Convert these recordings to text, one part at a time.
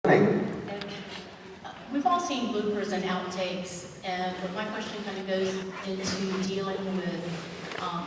And, we've all seen bloopers and outtakes, but my question kind of goes into dealing with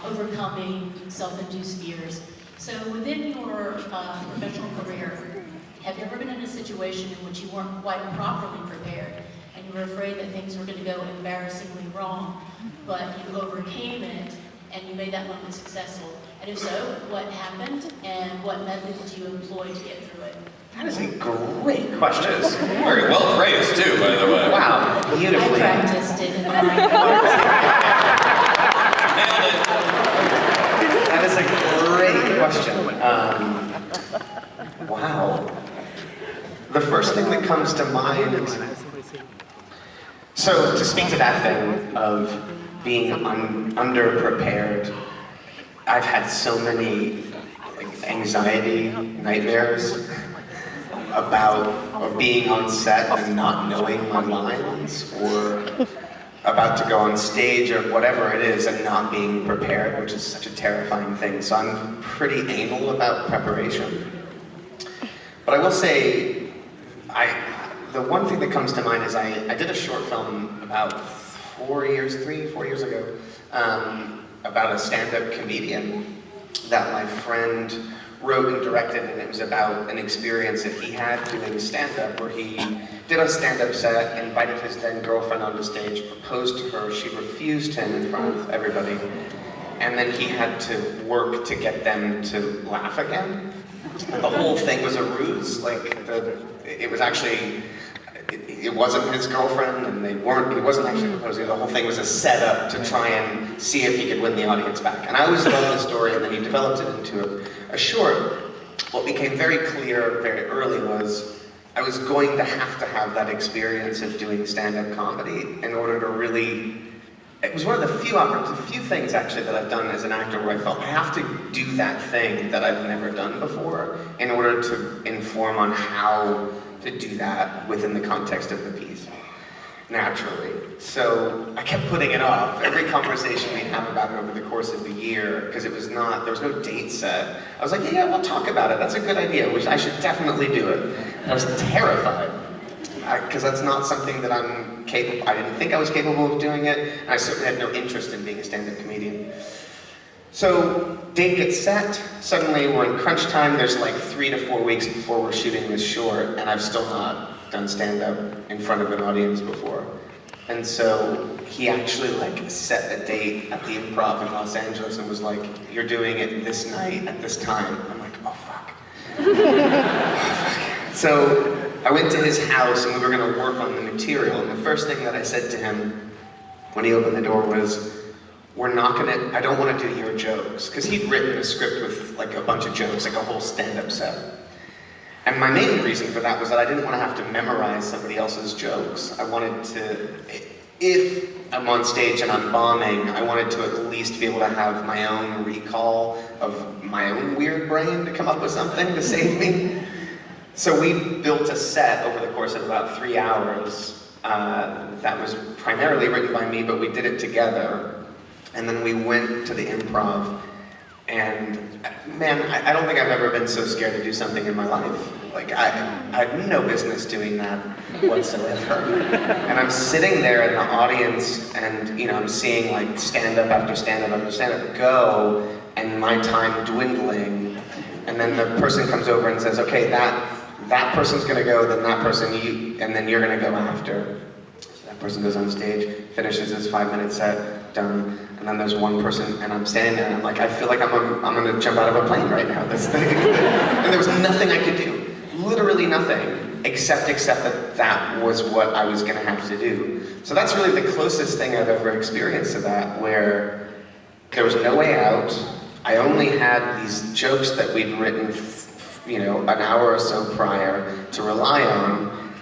overcoming self-induced fears. So within your professional career, have you ever been in a situation in which you weren't quite properly prepared and you were afraid that things were going to go embarrassingly wrong, but you overcame it and you made that moment successful? And if so, what happened and what method did you employ to get through it? That is a great question. Very well phrased too, by the way. Wow, beautifully. I practiced it in the morning. Nailed it. That is a great question. Wow. The first thing that comes to mind, so to speak to that thing of being underprepared, I've had so many anxiety nightmares about or being on set and not knowing my lines, or about to go on stage or whatever it is and not being prepared, which is such a terrifying thing. So I'm pretty anal about preparation. But I will say, the one thing that comes to mind is I did a short film about 4 years ago, about a stand-up comedian that my friend wrote and directed, and it was about an experience that he had doing stand-up, where he did a stand-up set, invited his then girlfriend onto stage, proposed to her, she refused him in front of everybody, and then he had to work to get them to laugh again. And the whole thing was a ruse. It was actually, it wasn't his girlfriend, and he wasn't actually proposing. The whole thing was a setup to try and see if he could win the audience back. And I always loved the story, and then he developed it into a short. What became very clear very early was I was going to have that experience of doing stand-up comedy in order to really. It was one of the few things actually that I've done as an actor where I felt I have to do that thing that I've never done before in order to inform on how to do that within the context of the piece, naturally. So I kept putting it off. Every conversation we'd have about it over the course of the year, because there was no date set. I was like, yeah, we'll talk about it. That's a good idea, which I should definitely do it. I was terrified, because that's not something that I'm capable. I didn't think I was capable of doing it, and I certainly had no interest in being a stand-up comedian. So, date gets set, suddenly we're in crunch time, there's like 3 to 4 weeks before we're shooting this short, and I've still not done stand-up in front of an audience before. And so, he actually set a date at the Improv in Los Angeles and was like, you're doing it this night at this time. I'm like, oh fuck. Oh, fuck. So, I went to his house and we were gonna work on the material, and the first thing that I said to him when he opened the door was, I don't want to do your jokes, because he'd written a script with a bunch of jokes, a whole stand-up set. And my main reason for that was that I didn't want to have to memorize somebody else's jokes. I wanted to, if I'm on stage and I'm bombing, I wanted to at least be able to have my own recall of my own weird brain to come up with something to save me. So we built a set over the course of about 3 hours that was primarily written by me, but we did it together. And then we went to the Improv, and man, I don't think I've ever been so scared to do something in my life. I had no business doing that whatsoever. And I'm sitting there in the audience, and I'm seeing stand-up after stand-up after stand-up go, and my time dwindling. And then the person comes over and says, okay, that person's gonna go, then that person, and then you're gonna go after. So that person goes on stage, finishes his 5-minute set, done. And then there's one person, and I'm standing there, and I'm like, I feel like I'm gonna jump out of a plane right now, this thing. And there was nothing I could do, literally nothing, except that was what I was gonna have to do. So that's really the closest thing I've ever experienced to that, where there was no way out. I only had these jokes that we'd written, an hour or so prior to rely on.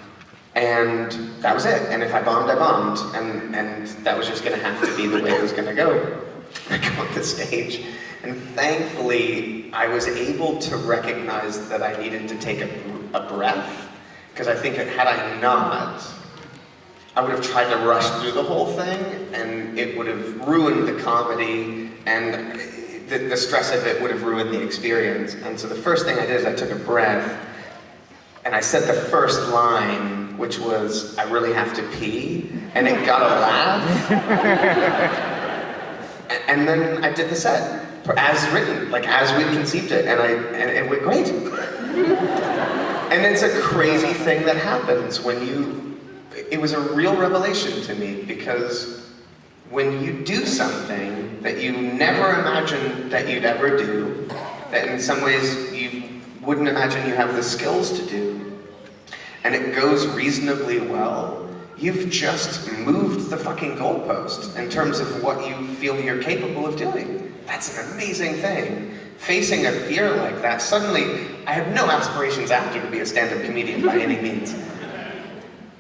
And that was it. And if I bombed, I bombed. And that was just gonna have to be the way it was gonna go. I go on the stage. And thankfully, I was able to recognize that I needed to take a breath. Because I think that had I not, I would have tried to rush through the whole thing, and it would have ruined the comedy, and the stress of it would have ruined the experience. And so the first thing I did is I took a breath, and I said the first line, which was, "I really have to pee," and it got a laugh. And then I did the set, as written, like as we conceived it, and it went great. And it's a crazy thing that happens when it was a real revelation to me, because when you do something that you never imagined that you'd ever do, that in some ways you wouldn't imagine you have the skills to do, and it goes reasonably well, you've just moved the fucking goalpost in terms of what you feel you're capable of doing. That's an amazing thing. Facing a fear like that, suddenly, I had no aspirations after to be a stand-up comedian by any means.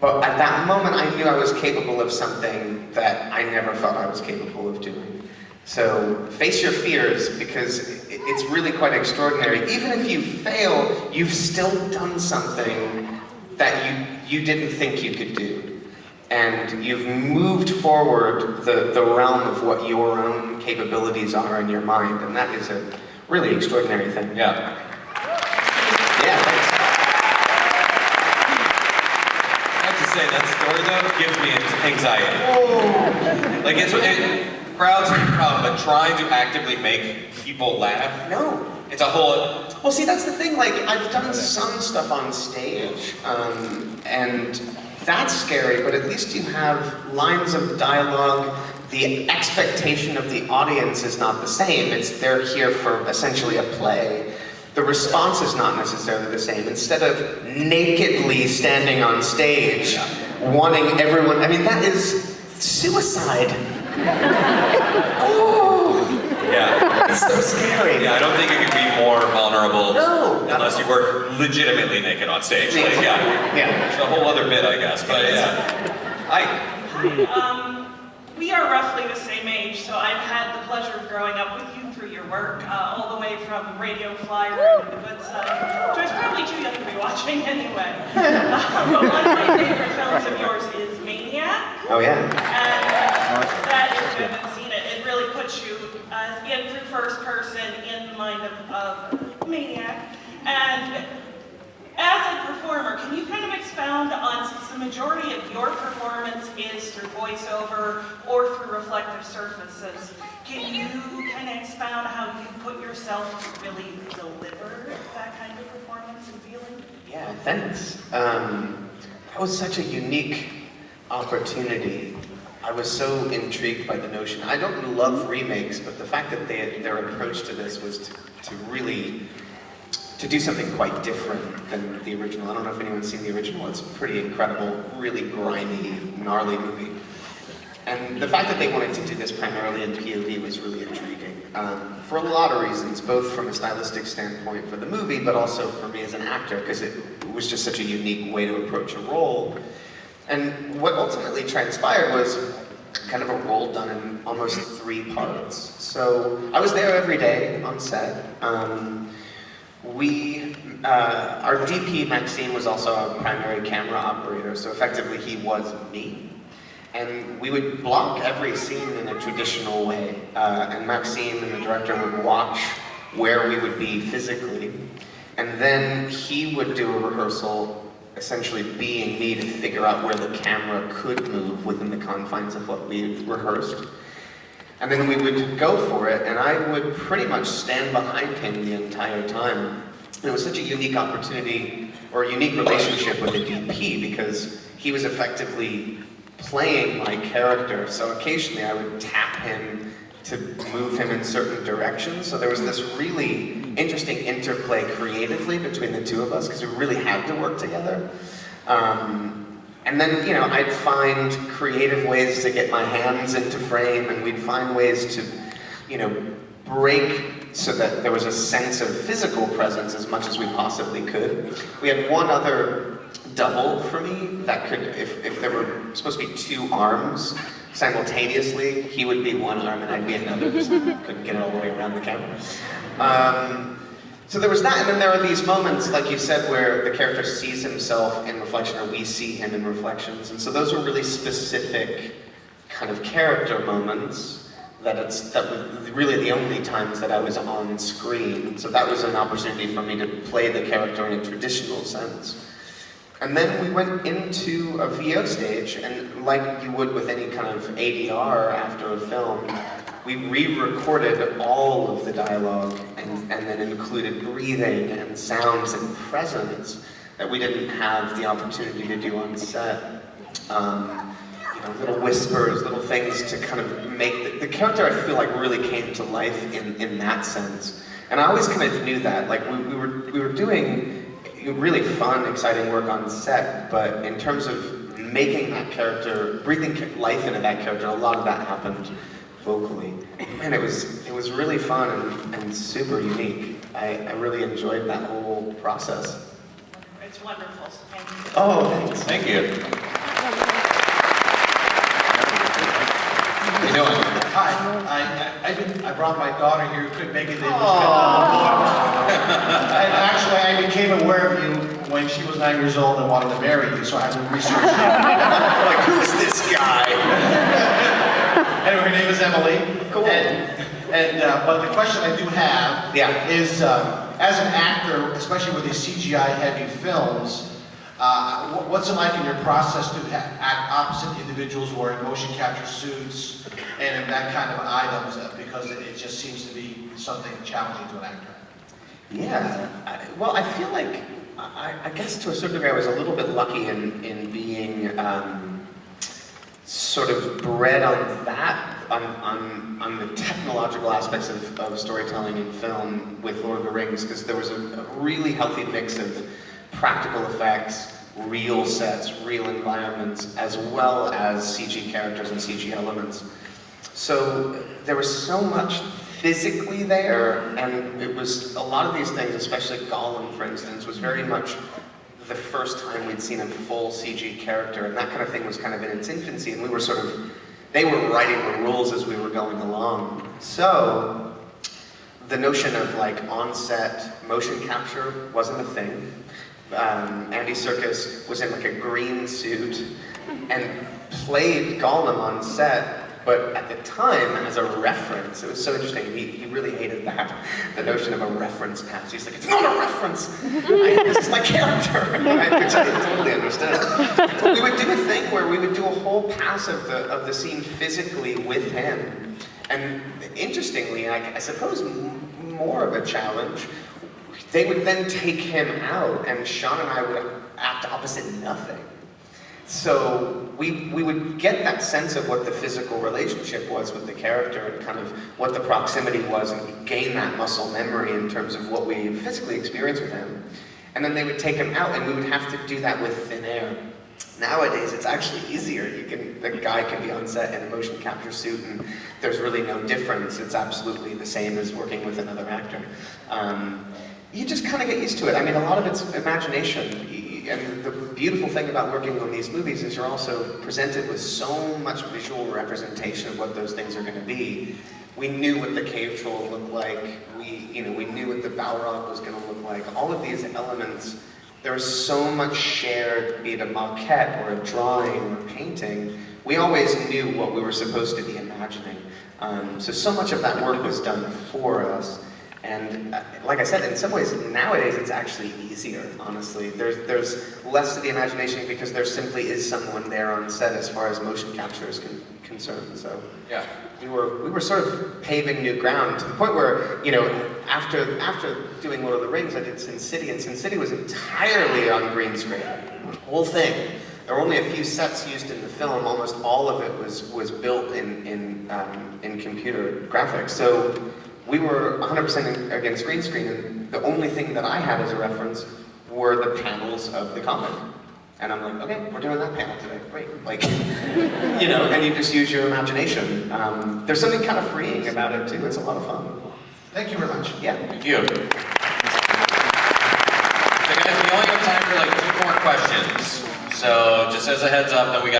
But at that moment, I knew I was capable of something that I never thought I was capable of doing. So face your fears, because it's really quite extraordinary. Even if you fail, you've still done something that you didn't think you could do. And you've moved forward the realm of what your own capabilities are in your mind, and that is a really extraordinary thing. Yeah. Yeah, thanks. I have to say, that story though gives me anxiety. Oh. Like crowds are a problem, but trying to actively make people laugh. No. It's a whole. Well, see, that's the thing. Like, I've done some stuff on stage, and that's scary. But at least you have lines of dialogue. The expectation of the audience is not the same. They're here for essentially a play. The response is not necessarily the same. Instead of nakedly standing on stage, wanting everyone, I mean, that is suicide. Oh, Yeah. it's so scary. Yeah, I don't think it could be more vulnerable. No. Unless you were legitimately naked on stage. Like, Yeah. It's a whole other bit, I guess. But yeah. Hi, we are roughly the same age, so I've had the pleasure of growing up with you through your work, all the way from Radio Flyer and The Good Son, which I was probably too young to be watching anyway. But one of my favorite films of yours is Maniac. Oh, yeah. And that, if you haven't seen it, it really puts you in through first person in the mind of Maniac. And as a performer, can you kind of expound on, since the majority of your performance is through voiceover or through reflective surfaces, can you kind of expound how you put yourself to really deliver that kind of performance and feeling? Yeah, thanks. That was such a unique opportunity. I was so intrigued by the notion. I don't love remakes, but the fact that their approach to this was to really do something quite different than the original. I don't know if anyone's seen the original. It's a pretty incredible, really grimy, gnarly movie. And the fact that they wanted to do this primarily in POV was really intriguing. For a lot of reasons, both from a stylistic standpoint for the movie, but also for me as an actor, because it was just such a unique way to approach a role. And what ultimately transpired was kind of a role done in almost 3 parts. So I was there every day on set. Our DP, Maxime, was also a primary camera operator, so effectively he was me. And we would block every scene in a traditional way. And Maxime and the director would watch where we would be physically. And then he would do a rehearsal, essentially being me, to figure out where the camera could move within the confines of what we rehearsed. And then we would go for it, and I would pretty much stand behind him the entire time. And it was such a unique opportunity, or a unique relationship with the DP, because he was effectively playing my character. So occasionally I would tap him to move him in certain directions. So there was this really interesting interplay creatively between the two of us, because we really had to work together. And then, you know, I'd find creative ways to get my hands into frame, and we'd find ways to, you know, break so that there was a sense of physical presence as much as we possibly could. We had one other double for me that could, if there were supposed to be 2 arms simultaneously, he would be one arm and I'd be another, because I couldn't get it all the way around the camera. So there was that, and then there are these moments, like you said, where the character sees himself in reflection, or we see him in reflections, and so those were really specific kind of character moments that was really the only times that I was on screen. So that was an opportunity for me to play the character in a traditional sense. And then we went into a VO stage, and like you would with any kind of ADR after a film, we re-recorded all of the dialogue and then included breathing and sounds and presence that we didn't have the opportunity to do on set. You know, little whispers, little things to kind of make the character, I feel like, really came to life in that sense. And I always kind of knew that. Like we were doing really fun, exciting work on set, but in terms of making that character, breathing life into that character, a lot of that happened vocally. And it was really fun and super unique. I really enjoyed that whole process. It's wonderful. Thank you. Oh, thanks. Thank you. How you doing? Hi, I brought my daughter here, couldn't make it. And Aww. actually, I became aware of you when she was 9 years old and wanted to marry you, so I had to research you. Like, who's this guy? Anyway, her name is Emily. Cool. But the question I do have is, as an actor, especially with these CGI-heavy films, what's it like in your process to act opposite individuals who are in motion capture suits and in that kind of items, because it just seems to be something challenging to an actor? Yeah, well, I feel like, I guess to a certain degree I was a little bit lucky in being sort of bred on that, on the technological aspects of storytelling in film with Lord of the Rings, because there was a really healthy mix of practical effects, real sets, real environments, as well as CG characters and CG elements. So there was so much physically there, and it was a lot of these things, especially Gollum, for instance, was very much the first time we'd seen a full CG character, and that kind of thing was kind of in its infancy, and we were sort of, they were writing the rules as we were going along. So the notion of like on-set motion capture wasn't a thing. Andy Serkis was in like a green suit and played Gollum on set, but at the time, as a reference, it was so interesting, he really hated that, the notion of a reference pass. He's like, it's not a reference! This is my character! Which I didn't totally understand. But we would do a thing where we would do a whole pass of the scene physically with him. And interestingly, I suppose more of a challenge, they would then take him out, and Sean and I would act opposite nothing. So we would get that sense of what the physical relationship was with the character and kind of what the proximity was, and gain that muscle memory in terms of what we physically experienced with him. And then they would take him out, and we would have to do that with thin air. Nowadays, it's actually easier. The guy can be on set in a motion capture suit, and there's really no difference. It's absolutely the same as working with another actor. You just kind of get used to it. I mean, a lot of it's imagination. And the beautiful thing about working on these movies is you're also presented with so much visual representation of what those things are going to be. We knew what the cave troll looked like. We knew what the Balrog was going to look like. All of these elements, there was so much shared, be it a maquette or a drawing or a painting. We always knew what we were supposed to be imagining. So much of that work was done for us. And like I said, in some ways, nowadays it's actually easier, honestly. There's less to the imagination because there simply is someone there on set as far as motion capture is concerned. So yeah, we were sort of paving new ground to the point where, you know, after doing Lord of the Rings, I did Sin City, and Sin City was entirely on green screen, the whole thing. There were only a few sets used in the film. Almost all of it was built in computer graphics. So we were 100% against green screen, and the only thing that I had as a reference were the panels of the comic. And I'm like, okay, we're doing that panel today, great. Like, you know, and you just use your imagination. There's something kind of freeing about it too, it's a lot of fun. Thank you very much. Yeah. Thank you. So guys, we only have time for like 2 more questions. So just as a heads up, then we got